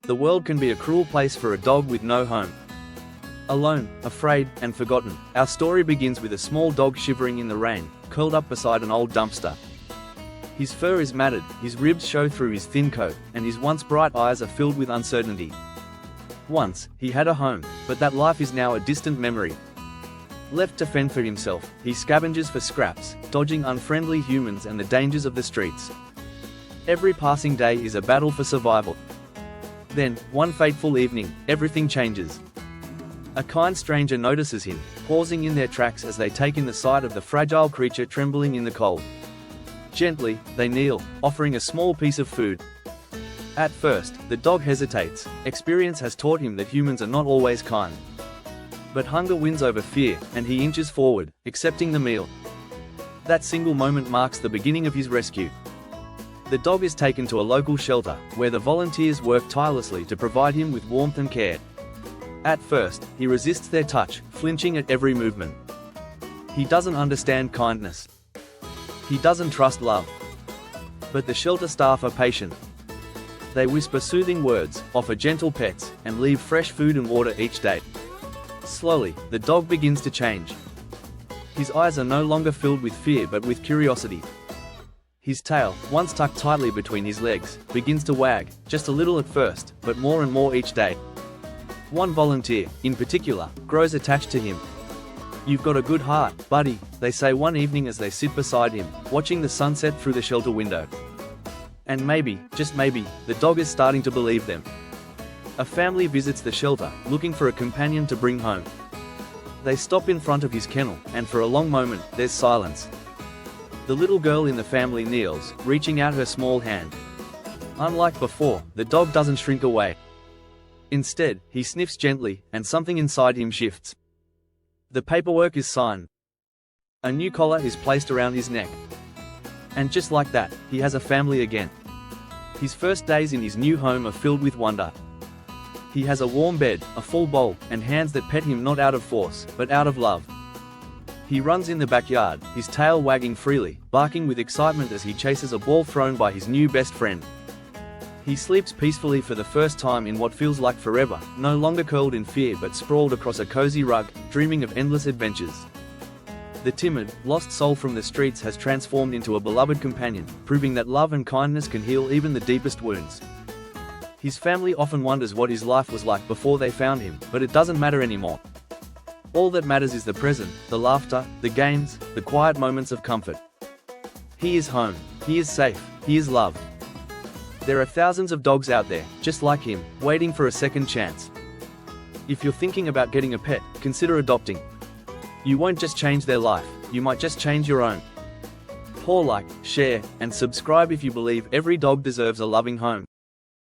The world can be a cruel place for a dog with no home. Alone, afraid, and forgotten, our story begins with a small dog shivering in the rain, curled up beside an old dumpster. His fur is matted, his ribs show through his thin coat, and his once bright eyes are filled with uncertainty. Once, he had a home, but that life is now a distant memory. Left to fend for himself, he scavenges for scraps, dodging unfriendly humans and the dangers of the streets. Every passing day is a battle for survival. Then, one fateful evening, everything changes. A kind stranger notices him, pausing in their tracks as they take in the sight of the fragile creature trembling in the cold. Gently, they kneel, offering a small piece of food. At first, the dog hesitates. Experience has taught him that humans are not always kind. But hunger wins over fear, and he inches forward, accepting the meal. That single moment marks the beginning of his rescue. The dog is taken to a local shelter, where the volunteers work tirelessly to provide him with warmth and care. At first, he resists their touch, flinching at every movement. He doesn't understand kindness. He doesn't trust love. But the shelter staff are patient. They whisper soothing words, offer gentle pets, and leave fresh food and water each day. Slowly, the dog begins to change. His eyes are no longer filled with fear but with curiosity. His tail, once tucked tightly between his legs, begins to wag, just a little at first, but more and more each day. One volunteer, in particular, grows attached to him. "You've got a good heart, buddy," they say one evening as they sit beside him, watching the sunset through the shelter window. And maybe, just maybe, the dog is starting to believe them. A family visits the shelter, looking for a companion to bring home. They stop in front of his kennel, and for a long moment, there's silence. The little girl in the family kneels, reaching out her small hand. Unlike before, the dog doesn't shrink away. Instead, he sniffs gently, and something inside him shifts. The paperwork is signed. A new collar is placed around his neck. And just like that, he has a family again. His first days in his new home are filled with wonder. He has a warm bed, a full bowl, and hands that pet him not out of force, but out of love. He runs in the backyard, his tail wagging freely, barking with excitement as he chases a ball thrown by his new best friend. He sleeps peacefully for the first time in what feels like forever, no longer curled in fear but sprawled across a cozy rug, dreaming of endless adventures. The timid, lost soul from the streets has transformed into a beloved companion, proving that love and kindness can heal even the deepest wounds. His family often wonders what his life was like before they found him, but it doesn't matter anymore. All that matters is the present, the laughter, the games, the quiet moments of comfort. He is home, he is safe, he is loved. There are thousands of dogs out there, just like him, waiting for a second chance. If you're thinking about getting a pet, consider adopting. You won't just change their life, you might just change your own. Pour like, share, and subscribe if you believe every dog deserves a loving home.